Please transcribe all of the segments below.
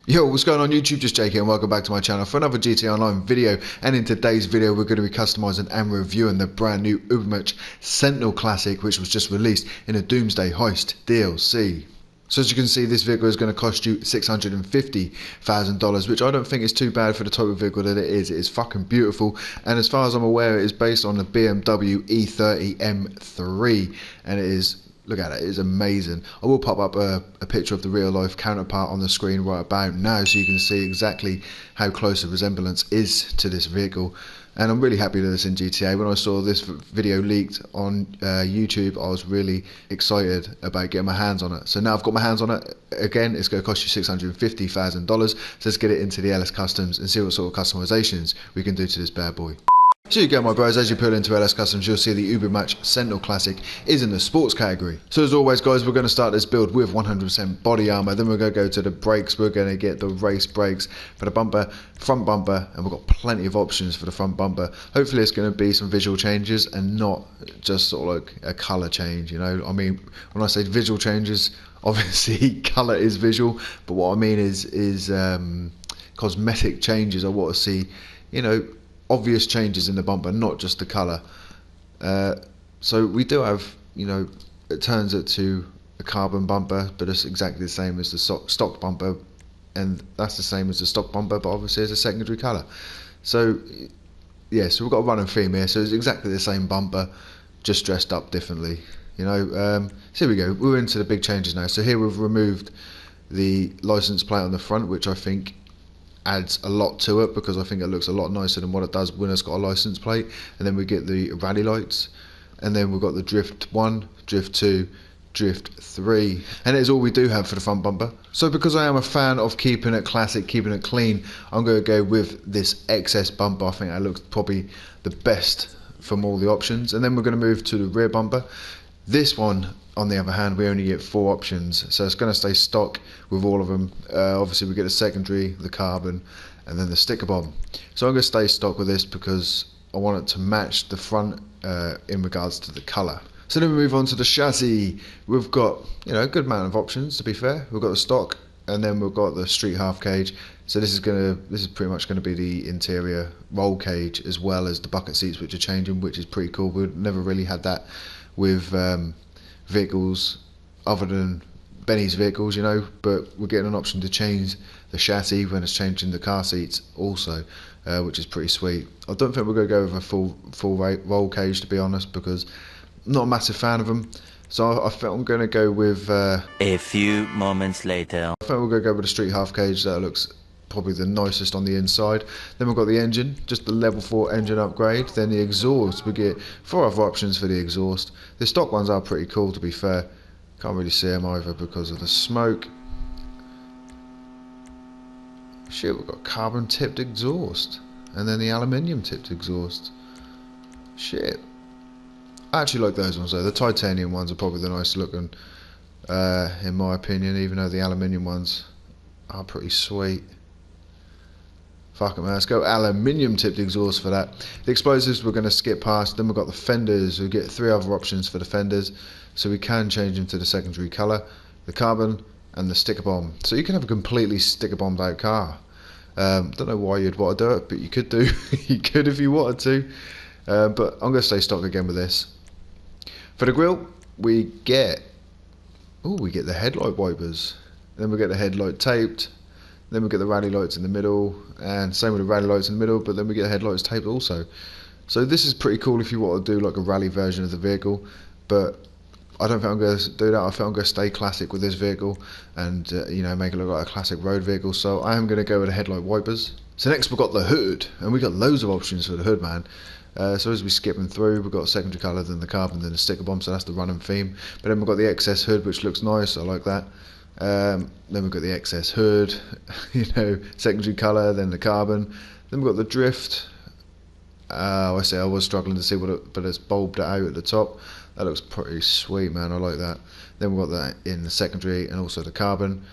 Yo, what's going on YouTube? Just Jake here and welcome back to my channel for another GTA Online video. And in today's video we're going to be customizing and reviewing the brand new Ubermacht Sentinel Classic, which was just released in a Doomsday Heist DLC. So as you can see, this vehicle is going to cost you $650,000, which I don't think is too bad for the type of vehicle that it is. It is fucking beautiful, and as far as I'm aware it is based on the BMW E30 M3, and it is, look at it, it is amazing. I will pop up a picture of the real life counterpart on the screen right about now so you can see exactly how close the resemblance is to this vehicle. And I'm really happy that it's in GTA. When I saw this video leaked on YouTube, I was really excited about getting my hands on it. So now I've got my hands on it again. It's going to cost you $650,000. So let's get it into the LS Customs and see what sort of customizations we can do to this bad boy. So you go, my bros, as you pull into LS Customs, you'll see the Ubermacht Sentinel Classic is in the sports category. So as always, guys, we're going to start this build with 100% body armor. Then we're going to go to the brakes. We're going to get the race brakes for the bumper, front bumper, and we've got plenty of options for the front bumper. Hopefully it's going to be some visual changes and not just sort of like a color change, you know. I mean, when I say visual changes, obviously color is visual, but what I mean is cosmetic changes. I want to see, you know, obvious changes in the bumper, not just the colour. So we do have, you know, it turns it to a carbon bumper, but it's exactly the same as the stock bumper, and that's the same as the stock bumper, but obviously it's a secondary colour. So yeah, so we've got a running theme here, so it's exactly the same bumper, just dressed up differently, you know. So here we go, we're into the big changes now. So here we've removed the license plate on the front, which I think adds a lot to it, because I think it looks a lot nicer than what it does when it's got a license plate. And then we get the rally lights, and then we've got the drift 1, drift 2, drift 3, and it is all we do have for the front bumper. So because I am a fan of keeping it classic, keeping it clean, I'm going to go with this XS bumper. I think that looks probably the best from all the options. And then we're going to move to the rear bumper. This one, on the other hand, we only get 4 options, so it's going to stay stock with all of them. Obviously we get the secondary, the carbon, and then the sticker bomb. So I'm going to stay stock with this because I want it to match the front in regards to the colour. So then we move on to the chassis. We've got, you know, a good amount of options, to be fair. We've got the stock, and then we've got the street half cage. So this is pretty much going to be the interior roll cage, as well as the bucket seats, which are changing, which is pretty cool. We've never really had that with vehicles other than Benny's vehicles, you know, but we're getting an option to change the chassis when it's changing the car seats also, which is pretty sweet. I don't think we're going to go with a full roll cage, to be honest, because I'm not a massive fan of them. So I think I'm going to go with a few moments later. I think we're going to go with the street half cage. That looks probably the nicest on the inside. Then we've got the engine, just the level 4 engine upgrade. Then the exhaust, we get 4 other options for the exhaust. The stock ones are pretty cool, to be fair. Can't really see them either because of the smoke. Shit, we've got carbon tipped exhaust, and then the aluminium tipped exhaust. Shit, I actually like those ones though. The titanium ones are probably the nice looking, in my opinion, even though the aluminium ones are pretty sweet. Fuck it, man, let's go aluminium tipped exhaust for that. The explosives we're going to skip past. Then we've got the fenders. We get 3 other options for the fenders, so we can change them to the secondary colour, the carbon, and the sticker bomb. So you can have a completely sticker bombed out car. Don't know why you'd want to do it, but you could do. You could if you wanted to. But I'm going to stay stock again with this. For the grille, we get the headlight wipers. Then we get the headlight taped. Then we get the rally lights in the middle, and same with the rally lights in the middle, but then we get the headlights taped also. So this is pretty cool if you want to do like a rally version of the vehicle, but I don't think I'm going to do that. I think I'm going to stay classic with this vehicle and you know, make it look like a classic road vehicle. So I am going to go with the headlight wipers. So next we've got the hood, and we've got loads of options for the hood, man. So as we skip them through, we've got a secondary colour, then the carbon, then the sticker bomb, so that's the running theme. But then we've got the XS hood, which looks nice, I like that. Then we've got the XS hood, you know, secondary colour, then the carbon. Then we've got the drift. I was struggling to see what it, but it's bulbed out at the top. That looks pretty sweet, man, I like that. Then we've got that in the secondary and also the carbon.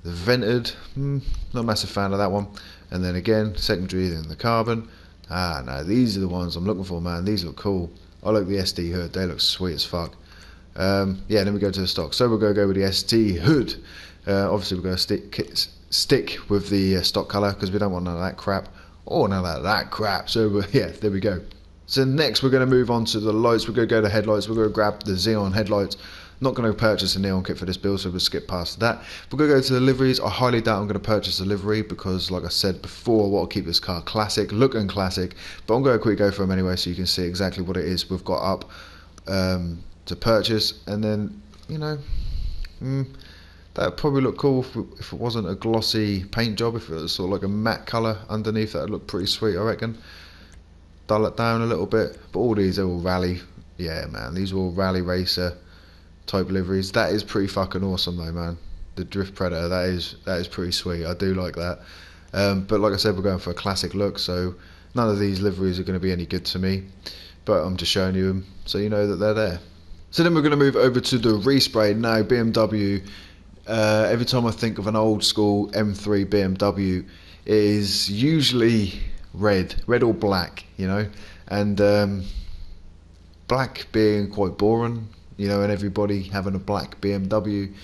The vented, not a massive fan of that one. And then again, secondary, then the carbon. No, these are the ones I'm looking for, man. These look cool. I like the SD hood, they look sweet as fuck. Yeah, then we go to the stock. So we're going to go with the ST hood. Obviously we're going to stick with the stock colour because we don't want none of that crap. Or none of that crap. So yeah, there we go. So next we're going to move on to the lights. We're going to go to headlights. We're going to grab the Xeon headlights. Not going to purchase a neon kit for this build, so we'll skip past that. We're going to go to the liveries. I highly doubt I'm going to purchase a livery because, like I said before, I want to keep this car classic, looking classic. But I'm going to quickly go for them anyway, so you can see exactly what it is we've got up to purchase. And then, you know, that would probably look cool if it wasn't a glossy paint job. If it was sort of like a matte colour underneath, that would look pretty sweet, I reckon. Dull it down a little bit. But all these are all rally. Yeah, man, these are all rally racer type liveries. That is pretty fucking awesome though, man. The Drift Predator, that is pretty sweet. I do like that. But like I said, we're going for a classic look, so none of these liveries are going to be any good to me. But I'm just showing you them so you know that they're there. So then we're going to move over to the respray. Now BMW, every time I think of an old school M3 BMW, it is usually red or black, you know, and black being quite boring, you know, and everybody having a black BMW.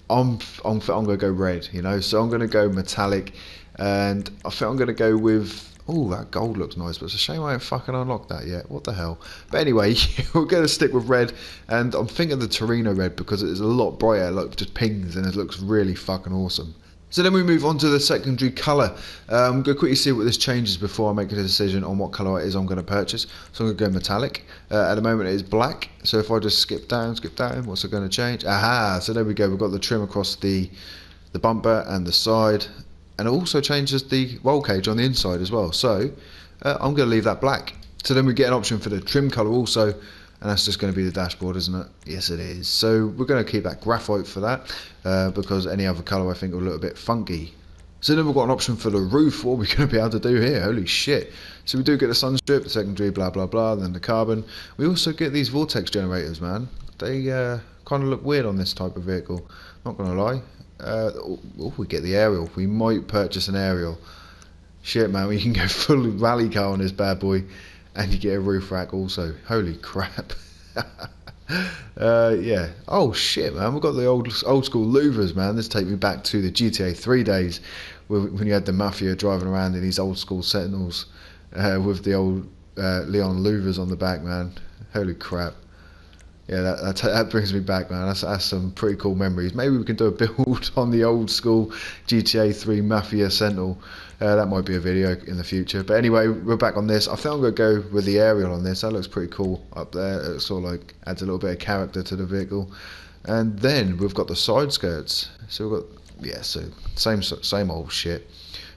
I'm going to go red, you know, so I'm going to go metallic, and I think I'm going to go with, oh, that gold looks nice, but it's a shame I ain't fucking unlocked that yet. What the hell? But anyway, we're going to stick with red, and I'm thinking the Torino red because it is a lot brighter, like just pings, and it looks really fucking awesome. So then we move on to the secondary colour. I'm going to quickly see what this changes before I make a decision on what colour it is I'm going to purchase. So I'm going to go metallic. At the moment it is black, so if I just skip down, what's it going to change? Aha, so there we go, we've got the trim across the bumper and the side, and it also changes the roll cage on the inside as well. So I'm going to leave that black. So then we get an option for the trim colour also, and that's just going to be the dashboard, isn't it? Yes, it is. So we're going to keep that graphite for that, because any other colour I think will look a bit funky. So then we've got an option for the roof. What are we going to be able to do here? Holy shit. So we do get the sun strip, the secondary, blah, blah, blah, then the carbon. We also get these vortex generators, man. They kind of look weird on this type of vehicle. Not going to lie. We get the aerial. We might purchase an aerial. Shit, man, we can go full rally car on this bad boy. And you get a roof rack also. Holy crap. Yeah. Oh shit, man. We've got the old school louvers, man. This takes me back to the GTA 3 days when you had the mafia driving around in these old school Sentinels with the old Leon louvers on the back, man. Holy crap. Yeah, that brings me back, man. That's some pretty cool memories. Maybe we can do a build on the old school GTA 3 Mafia Sentinel. That might be a video in the future. But anyway, we're back on this. I think I'm going to go with the aerial on this. That looks pretty cool up there. It sort of like adds a little bit of character to the vehicle. And then we've got the side skirts. So we've got, yeah, so same old shit.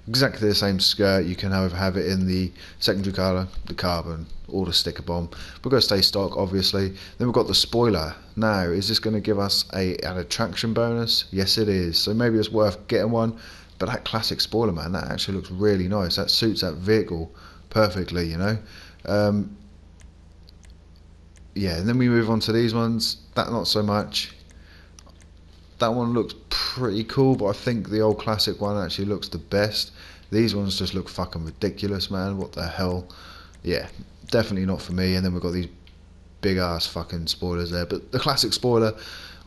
Exactly the same skirt. You can have it in the secondary colour, the carbon, or the sticker bomb. We're going to stay stock, obviously. Then we've got the spoiler. Now, is this going to give us an attraction bonus? Yes, it is. So maybe it's worth getting one. But that classic spoiler, man, that actually looks really nice. That suits that vehicle perfectly, you know. Yeah, and then we move on to these ones. That not so much. That one looks pretty cool, but I think the old classic one actually looks the best. These ones just look fucking ridiculous, man. What the hell? Yeah, definitely not for me. And then we've got these big ass fucking spoilers there. But the classic spoiler,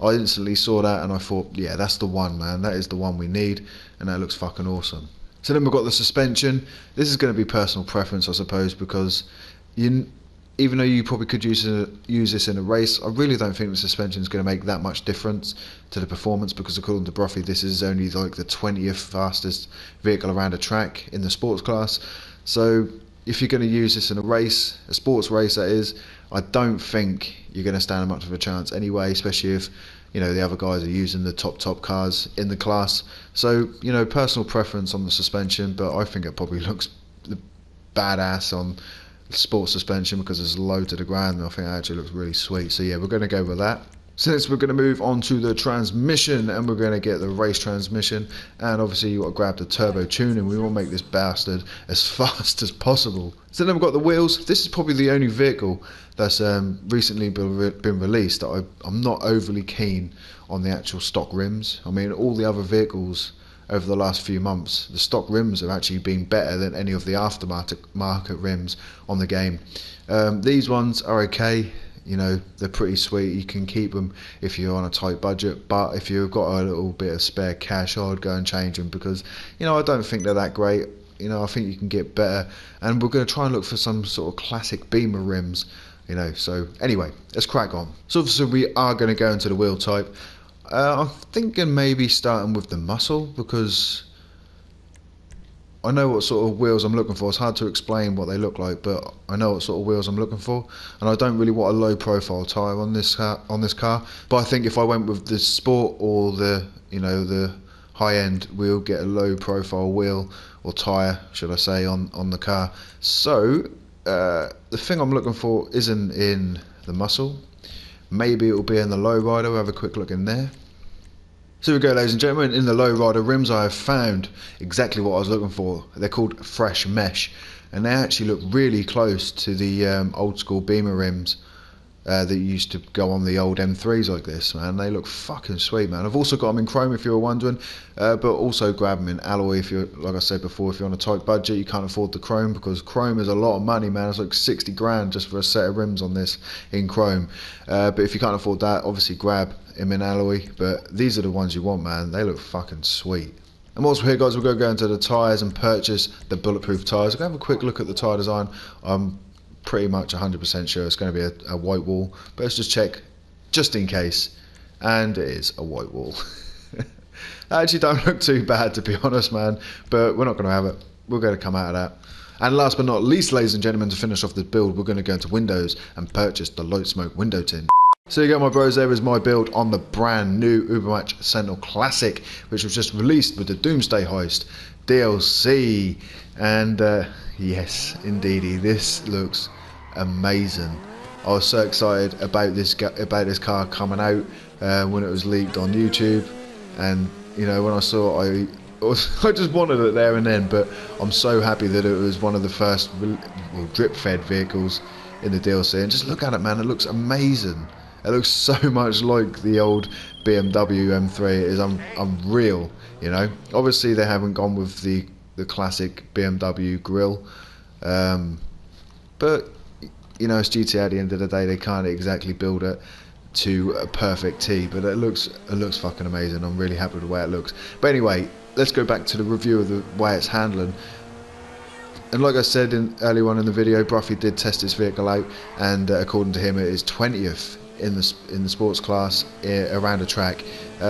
I instantly saw that and I thought, yeah, that's the one, man. That is the one we need, and that looks fucking awesome. So then we've got the suspension. This is going to be personal preference, I suppose, because even though you probably could use this in a race, I really don't think the suspension is going to make that much difference to the performance, because according to Brothy, this is only like the 20th fastest vehicle around a track in the sports class. So if you're going to use this in a race, a sports race that is, I don't think you're going to stand much of a chance anyway, especially if, you know, the other guys are using the top cars in the class. So, you know, personal preference on the suspension, but I think it probably looks badass on sports suspension because it's low to the ground, and I think it actually looks really sweet. So yeah, we're going to go with that. So next we're going to move on to the transmission, and we're going to get the race transmission, and obviously you got to grab the turbo tuning. We want to make this bastard as fast as possible. So then we've got the wheels. This is probably the only vehicle that's recently been released that I'm not overly keen on the actual stock rims. I mean, all the other vehicles over the last few months, the stock rims have actually been better than any of the aftermarket rims on the game. These ones are okay. You know, they're pretty sweet. You can keep them if you're on a tight budget, but if you've got a little bit of spare cash, I'd go and change them, because, you know, I don't think they're that great. You know, I think you can get better, and we're going to try and look for some sort of classic Beamer rims, you know. So anyway, let's crack on. So obviously we are going to go into the wheel type. I'm thinking maybe starting with the muscle, because I know what sort of wheels I'm looking for. It's hard to explain what they look like, but I know what sort of wheels I'm looking for, and I don't really want a low profile tyre on this car. But I think if I went with the sport or the, you know, the high end, we'll get a low profile wheel or tyre, should I say, on the car. So the thing I'm looking for isn't in the muscle. Maybe it will be in the low rider. We'll have a quick look in there. So here we go, ladies and gentlemen. In the low rider rims, I have found exactly what I was looking for. They're called Fresh Mesh, and they actually look really close to the old school Beamer rims that used to go on the old M3s like this, man. They look fucking sweet, man. I've also got them in chrome, if you were wondering, but also grab them in alloy if you're, like I said before, if you're on a tight budget, you can't afford the chrome, because chrome is a lot of money, man. It's like 60 grand just for a set of rims on this in chrome. But if you can't afford that, obviously grab them in alloy. But these are the ones you want, man. They look fucking sweet. And whilst we're here, guys, we're going to go into the tyres and purchase the bulletproof tyres. I'm going to have a quick look at the tyre design. Pretty much 100% sure it's going to be a white wall, but let's just check just in case, and it is a white wall. That actually don't look too bad, to be honest, man, but we're not going to have it. We're going to come out of that. And last but not least, ladies and gentlemen, to finish off the build, we're going to go into Windows and purchase the light smoke window tint. So you go, my bros, there is my build on the brand new Ubermacht Sentinel Classic, which was just released with the DOOMSDAY Heist DLC. And yes, indeedy, this looks amazing. I was so excited about this car coming out when it was leaked on YouTube, and you know, when I saw it, I just wanted it there and then. But I'm so happy that it was one of the first drip-fed vehicles in the DLC. And just look at it, man, it looks amazing. It looks so much like the old BMW M3. It is unreal, you know. Obviously they haven't gone with the classic BMW grille, but you know, it's GTA. At the end of the day, they can't exactly build it to a perfect T, but it looks fucking amazing. I'm really happy with the way it looks. But anyway, let's go back to the review of the way it's handling. And like I said earlier on in the video, Bruffy did test this vehicle out, and according to him, it is 20th in the sports class around a track.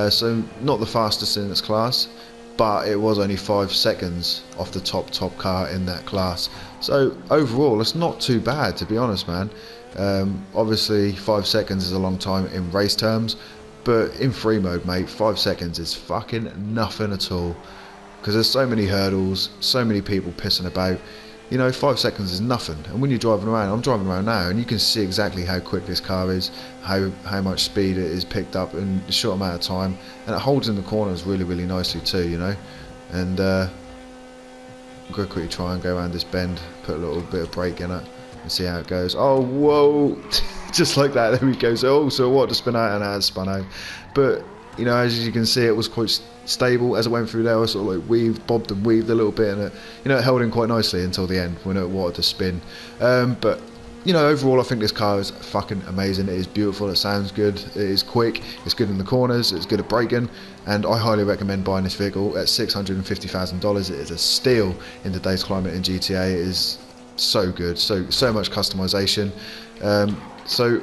So not the fastest in its class, but it was only 5 seconds off the top car in that class. So overall, it's not too bad, to be honest, man. Obviously 5 seconds is a long time in race terms, but in free mode, mate, 5 seconds is fucking nothing at all, because there's so many hurdles, so many people pissing about. You know, 5 seconds is nothing. And when you're driving around, I'm driving around now, and you can see exactly how quick this car is, how much speed it is picked up in a short amount of time, and it holds in the corners really, really nicely too, you know. And I'm going to quickly try and go around this bend, put a little bit of brake in it, and see how it goes. Oh, whoa! Just like that, there we go. So what, to spin out, and it spun out. But you know, as you can see, it was quite stable as it went through there. I sort of like bobbed and weaved a little bit, and it held in quite nicely until the end when it wanted to spin. But you know, overall, I think this car is fucking amazing. It is beautiful. It sounds good. It is quick. It's good in the corners. It's good at braking, and I highly recommend buying this vehicle at $650,000. It is a steal in today's climate in GTA. It is so good. So much customization. So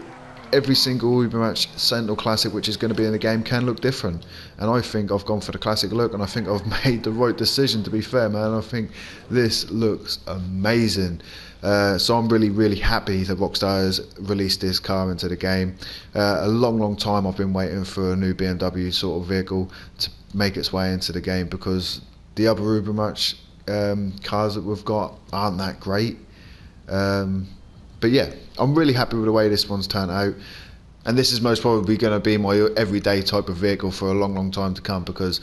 every single Ubermacht Sentinel Classic which is going to be in the game can look different, and I think I've gone for the classic look, and I think I've made the right decision, to be fair, man. I think this looks amazing. So I'm really, really happy that Rockstar has released this car into the game. A long time I've been waiting for a new BMW sort of vehicle to make its way into the game, because the other Ubermacht cars that we've got aren't that great. But yeah, I'm really happy with the way this one's turned out, and this is most probably going to be my everyday type of vehicle for a long time to come, because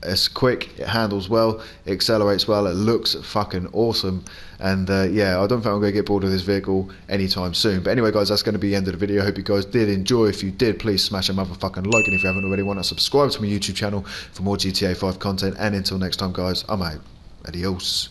it's quick, it handles well, it accelerates well, it looks fucking awesome, and yeah, I don't think I'm going to get bored of this vehicle anytime soon. But anyway, guys, that's going to be the end of the video. I hope you guys did enjoy. If you did, please smash a motherfucking like, and if you haven't already, why not subscribe to my YouTube channel for more GTA 5 content. And until next time, guys, I'm out. Adios.